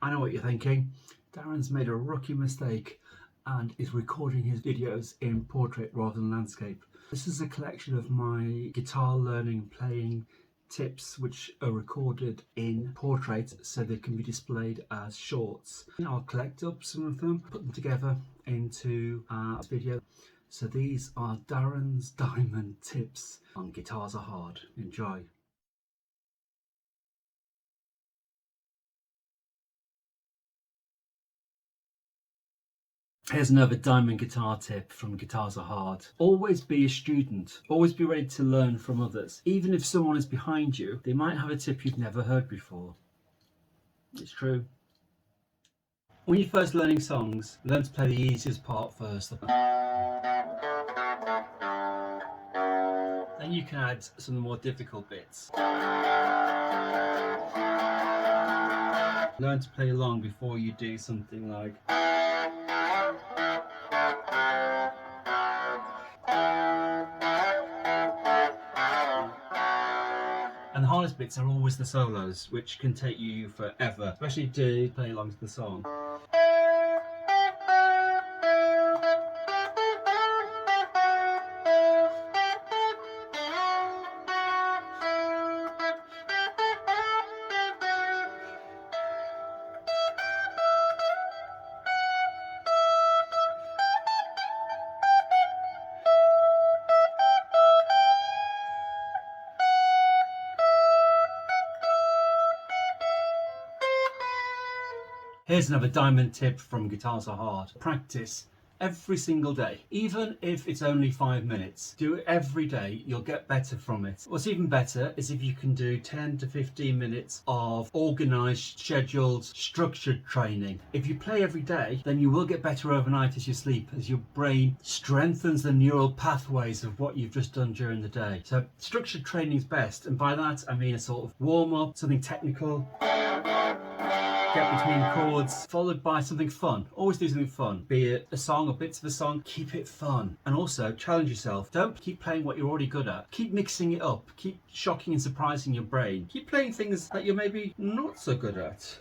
I know what you're thinking. Darren's made a rookie mistake and is recording his videos in portrait rather than landscape. This is a collection of my guitar learning and playing tips which are recorded in portrait so they can be displayed as shorts. I'll collect up some of them, put them together into a video. So these are Darren's diamond tips on Guitars Are Hard. Enjoy. Here's another diamond guitar tip from Guitars Are Hard. Always be a student. Always be ready to learn from others. Even if someone is behind you, they might have a tip you've never heard before. It's true. When you're first learning songs, learn to play the easiest part first. Then you can add some of the more difficult bits. Learn to play along before you do something like... And the hardest bits are always the solos, which can take you forever, especially to play along to the song. Here's another diamond tip from Guitars Are Hard. Practice every single day, even if it's only 5 minutes. Do it every day, you'll get better from it. What's even better is if you can do 10 to 15 minutes of organised, scheduled, structured training. If you play every day, then you will get better overnight as you sleep, as your brain strengthens the neural pathways of what you've just done during the day. So structured training is best, and by that I mean a sort of warm-up, something technical. Get between chords, followed by something fun. Always do something fun, be it a song or bits of a song. Keep it fun, and also challenge yourself. Don't keep playing what you're already good at. Keep mixing it up. Keep shocking and surprising your brain. Keep playing things that you're maybe not so good at.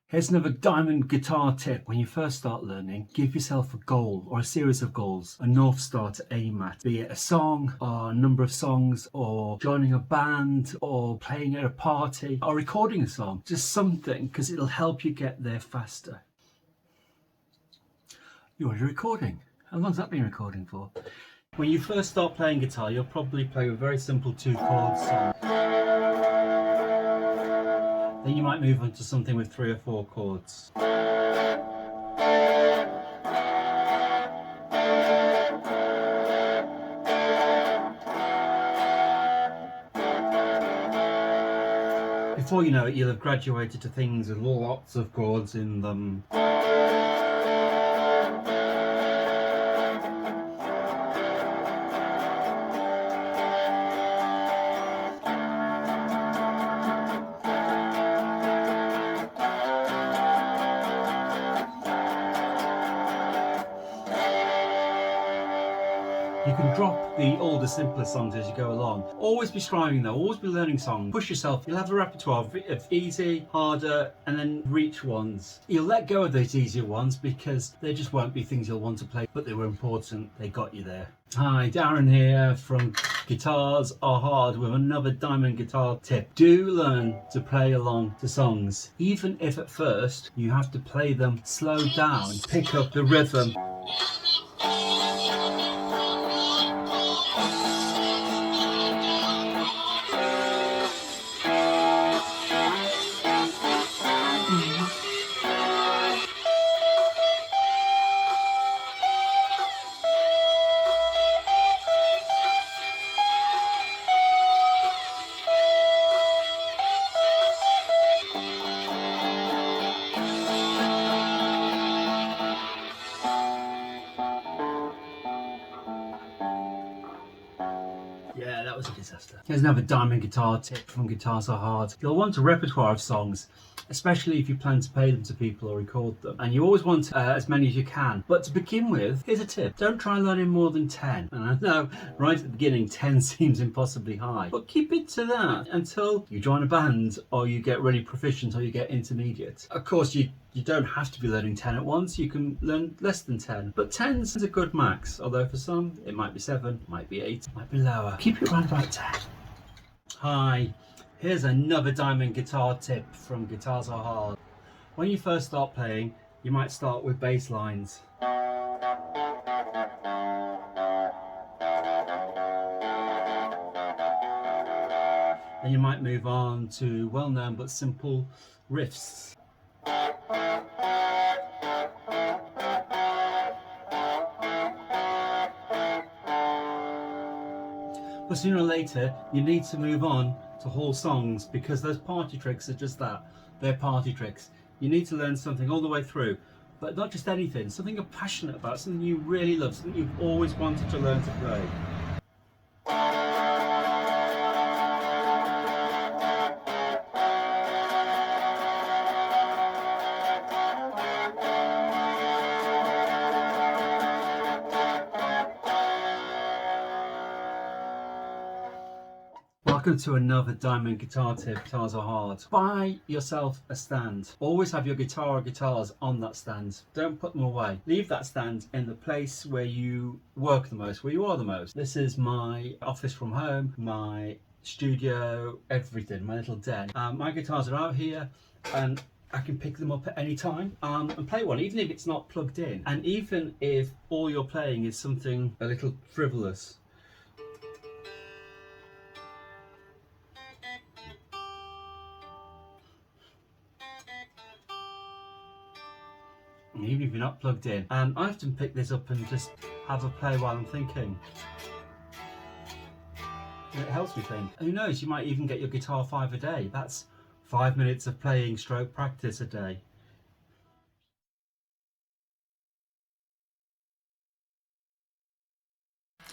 Here's another diamond guitar tip. When you first start learning, give yourself a goal or a series of goals, a North Star to aim at. Be it a song or a number of songs, or joining a band, or playing at a party, or recording a song. Just something, because it'll help you get there faster. You're already recording. How long's that been recording for? When you first start playing guitar, you'll probably play a very simple 2-chord song. Then you might move on to something with 3 or 4 chords. Before you know it, you'll have graduated to things with lots of chords in them. You can drop the older, simpler songs as you go along. Always be striving though, always be learning songs. Push yourself. You'll have a repertoire of easy, harder, and then reach ones. You'll let go of those easier ones because they just won't be things you'll want to play, but they were important. They got you there. Hi, Darren here from Guitars Are Hard with another diamond guitar tip. Do learn to play along to songs. Even if at first you have to play them slow down, pick up the rhythm. Yeah, that was a disaster. Here's another diamond guitar tip from Guitars Are Hard. You'll want a repertoire of songs, especially if you plan to pay them to people or record them. And you always want as many as you can. But to begin with, here's a tip. Don't try learning more than 10. And I know right at the beginning 10 seems impossibly high, but keep it to that until you join a band or you get really proficient or you get intermediate. Of course, you don't have to be learning 10 at once. You can learn less than 10, but 10's a good max. Although for some, it might be 7, might be 8, might be lower. Keep it around about 10. Hi, here's another diamond guitar tip from Guitars Are Hard. When you first start playing, you might start with bass lines. Then you might move on to well-known but simple riffs. But sooner or later, you need to move on to whole songs, because those party tricks are just that. They're party tricks. You need to learn something all the way through, but not just anything, something you're passionate about, something you really love, something you've always wanted to learn to play. Welcome to another diamond guitar tip. Guitars Are Hard. Buy yourself a stand. Always have your guitar or guitars on that stand. Don't put them away. Leave that stand in the place where you work the most, where you are the most. This is my office from home, my studio, everything, my little den. My guitars are out here and I can pick them up at any time and play one, even if it's not plugged in. And even if all you're playing is something a little frivolous. Even if you're not plugged in. I often pick this up and just have a play while I'm thinking. It helps me think. Who knows, you might even get your guitar 5 a day. That's 5 minutes of playing stroke practice a day.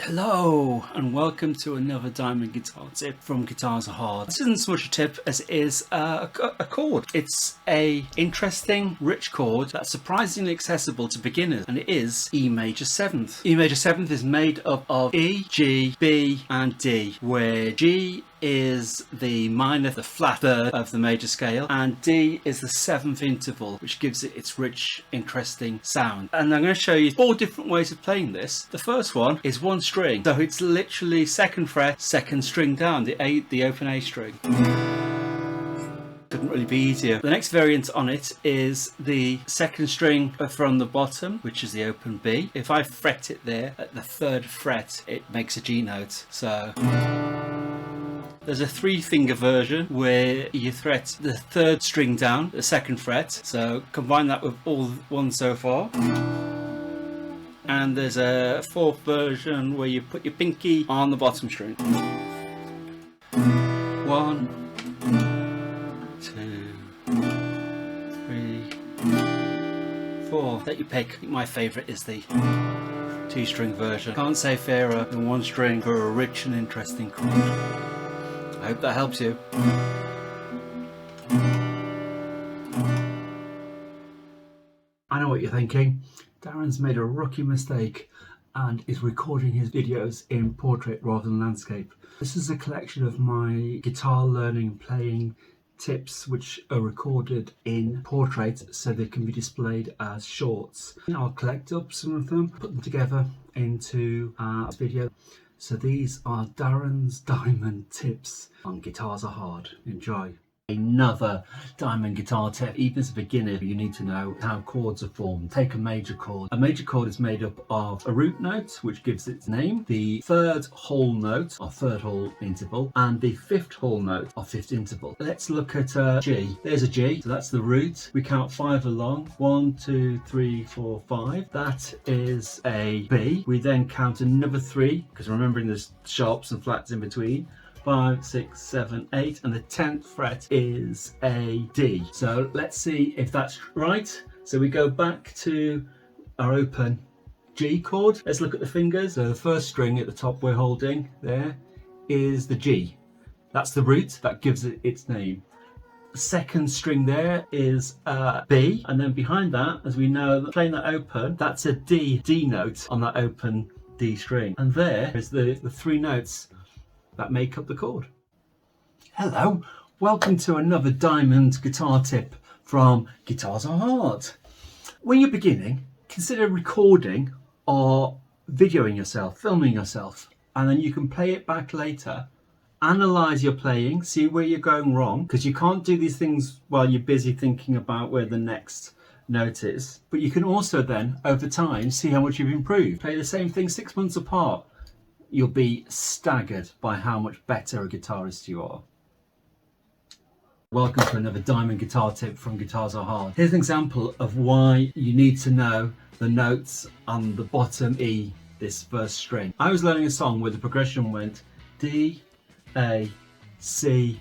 Hello and welcome to another diamond guitar tip from Guitars Are Hard. This isn't so much a tip as it is a chord. It's a interesting, rich chord that's surprisingly accessible to beginners, and it is E major 7th. E major 7th is made up of E, G, B and D, where G is the minor, the flat third of the major scale, and D is the 7th interval, which gives it its rich, interesting sound. And I'm going to show you 4 different ways of playing this. The first one is 1 string, so it's literally 2nd fret, 2nd string down, the open A string. Couldn't really be easier. The next variant on it is the 2nd string from the bottom, which is the open B. If I fret it there at the 3rd fret, it makes a G note. So there's a 3-finger version where you fret the 3rd string down, the 2nd fret. So combine that with all 1 so far. And there's a 4th version where you put your pinky on the bottom string. 1, 2, 3, 4. That you pick. My favourite is the 2-string version. Can't say fairer than 1 string for a rich and interesting chord. I hope that helps you. I know what you're thinking. Darren's made a rookie mistake and is recording his videos in portrait rather than landscape. This is a collection of my guitar learning and playing tips which are recorded in portrait so they can be displayed as shorts. I'll collect up some of them, put them together into a video. So these are Darren's diamond tips on Guitars Are Hard. Enjoy. Another diamond guitar tip. Even as a beginner, you need to know how chords are formed. Take a major chord. A major chord is made up of a root note, which gives its name, the 3rd whole note, or 3rd whole interval, and the 5th whole note, or 5th interval. Let's look at a G. There's a G, so that's the root. We count 5 along. 1, 2, 3, 4, 5. That is a B. We then count another 3, because remembering there's sharps and flats in between. 5, 6, 7, 8, and the 10th fret is a D. So let's see if that's right. So we go back to our open G chord. Let's look at the fingers. So the 1st string at the top we're holding there is the G. That's the root, that gives it its name. second string there is a B, and then behind that, as we know, playing that open, that's a D note on that open D string. And there is the three notes that make up the chord. Hello, welcome to another diamond guitar tip from Guitars Are Hard. When you're beginning, consider recording or videoing yourself, filming yourself, and then you can play it back later. Analyze your playing, see where you're going wrong, because you can't do these things while you're busy thinking about where the next note is. But you can also then, over time, see how much you've improved. Play the same thing 6 months apart. You'll be staggered by how much better a guitarist you are. Welcome to another diamond guitar tip from Guitars Are Hard. Here's an example of why you need to know the notes on the bottom E, this first string. I was learning a song where the progression went D, A, C,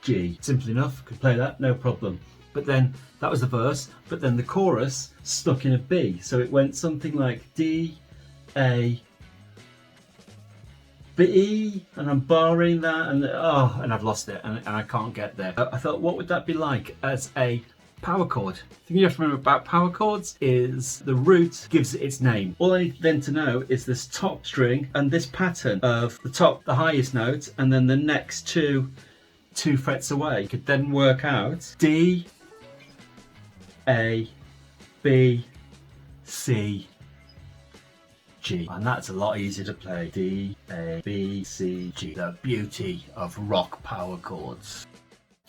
G. Simple enough, could play that, no problem. But then that was the verse, but then the chorus stuck in a B. So it went something like D, A, B, and I'm barring that, and I've lost it, and I can't get there. I thought, what would that be like as a power chord? The thing you have to remember about power chords is the root gives it its name. All I need then to know is this top string and this pattern of the top, the highest note, and then the next two frets away. You could then work out D, A, B, C, G. And that's a lot easier to play. D, A, B, C, G. The beauty of rock power chords.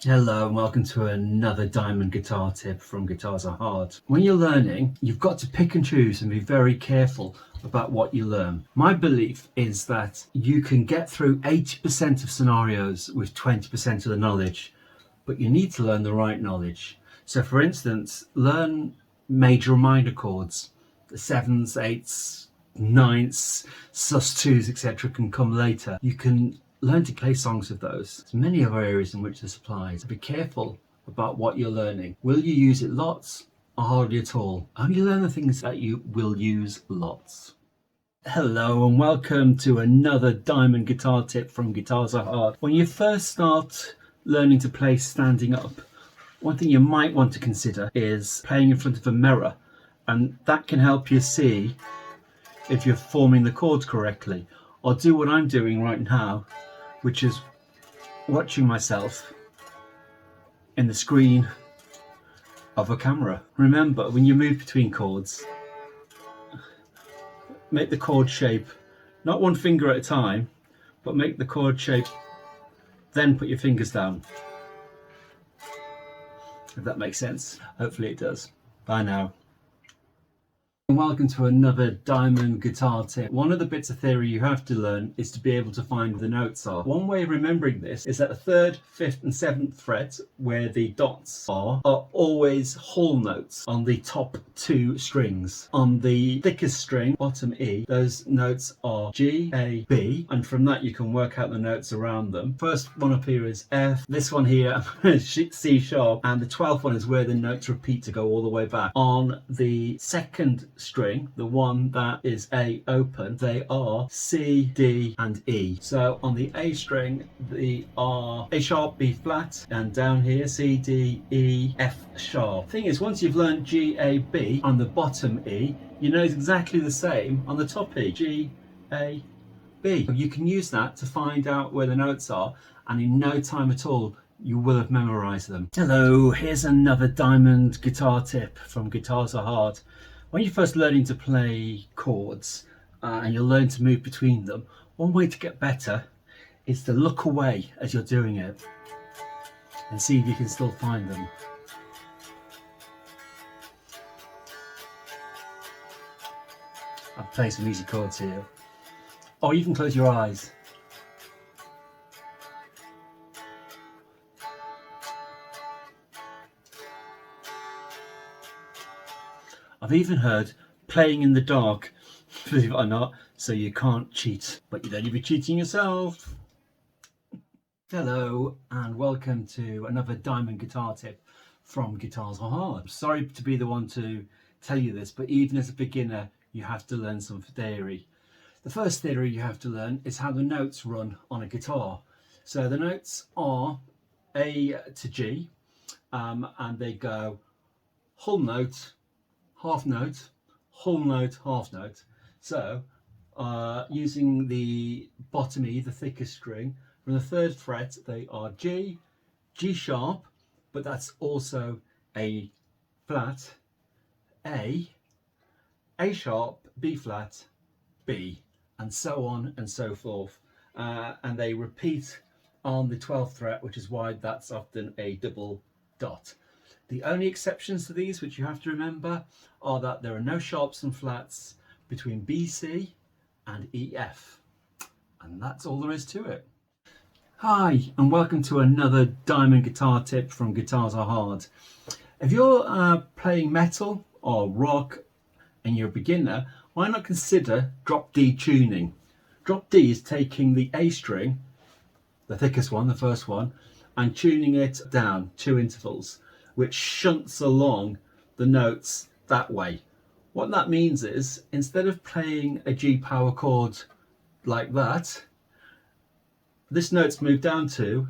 Hello and welcome to another diamond guitar tip from Guitars Are Hard. When you're learning, you've got to pick and choose and be very careful about what you learn. My belief is that you can get through 80% of scenarios with 20% of the knowledge, but you need to learn the right knowledge. So for instance, learn major and minor chords. The 7s, 8s, 9s, sus2s, etc. can come later. You can learn to play songs of those. There's many other areas in which this applies. Be careful about what you're learning. Will you use it lots or hardly at all? Only learn the things that you will use lots. Hello and welcome to another diamond guitar tip from Guitars Are Hard. When you first start learning to play standing up, one thing you might want to consider is playing in front of a mirror, and that can help you see if you're forming the chords correctly, or do what I'm doing right now, which is watching myself in the screen of a camera. Remember, when you move between chords, make the chord shape, not one finger at a time, but make the chord shape, then put your fingers down. If that makes sense. Hopefully it does. Bye now. And welcome to another diamond guitar tip. One of the bits of theory you have to learn is to be able to find where the notes are. One way of remembering this is that the 3rd, 5th and 7th fret, where the dots are always whole notes on the top 2 strings. On the thickest string, bottom E, those notes are G, A, B, and from that you can work out the notes around them. First one up here is F, this one here C sharp, and the 12th one is where the notes repeat to go all the way back. On the second string, the one that is A open, they are C, D and E. So on the A string, they are A sharp, B flat, and down here C, D, E, F sharp. Thing is, once you've learned G, A, B on the bottom E, you know it's exactly the same on the top E. G, A, B. You can use that to find out where the notes are, and in no time at all you will have memorized them. Hello, here's another diamond guitar tip from Guitars Are Hard. When you're first learning to play chords and you'll learn to move between them, one way to get better is to look away as you're doing it and see if you can still find them. I'll play some easy chords here. Or you can close your eyes. I've even heard playing in the dark, believe it or not, so you can't cheat, but you'd only be cheating yourself. Hello and welcome to another diamond guitar tip from Guitars Are Hard. I'm sorry to be the one to tell you this, but even as a beginner you have to learn some theory. The first theory you have to learn is how the notes run on a guitar. So the notes are A to G, and they go whole note, half note, whole note, half note. So using the bottom E, the thickest string, from the 3rd fret, they are G, G sharp, but that's also A flat, A sharp, B flat, B, and so on and so forth. And they repeat on the 12th fret, which is why that's often a double dot. The only exceptions to these, which you have to remember, are that there are no sharps and flats between B, C and E, F. And that's all there is to it. Hi, and welcome to another diamond guitar tip from Guitars Are Hard. If you're playing metal or rock and you're a beginner, why not consider drop D tuning? Drop D is taking the A string, the thickest one, the first one, and tuning it down 2 intervals, which shunts along the notes that way. What that means is, instead of playing a G power chord like that, this note's moved down 2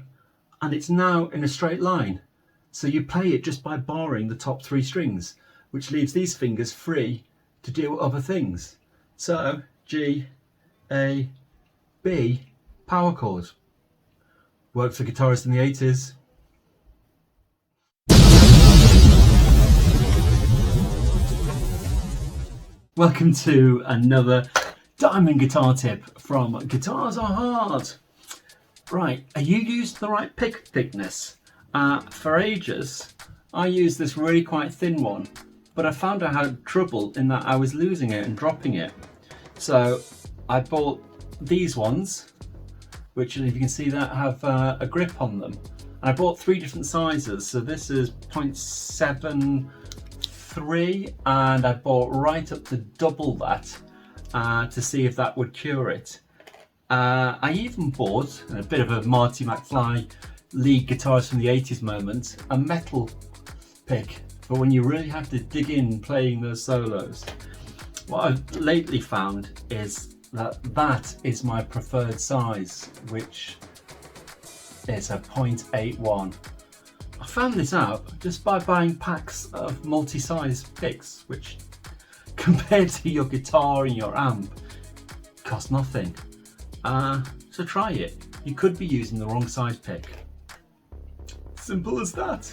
and it's now in a straight line. So you play it just by barring the top 3 strings, which leaves these fingers free to do other things. So G, A, B, power chord. Worked for guitarists in the 80s. Welcome to another diamond guitar tip from Guitars Are Hard. Right, are you used the right pick thickness? For ages, I used this really quite thin one, but I found I had trouble in that I was losing it and dropping it. So I bought these ones, which, if you can see that, have a grip on them. And I bought 3 different sizes. So this is 0.73, and I bought right up to double that to see if that would cure it. I even bought, a bit of a Marty McFly lead guitarist from the 80s moment, a metal pick for when you really have to dig in playing those solos. What I've lately found is that is my preferred size, which is a 0.81. I found this out just by buying packs of multi-size picks, which compared to your guitar and your amp cost nothing. So try it. You could be using the wrong size pick. Simple as that.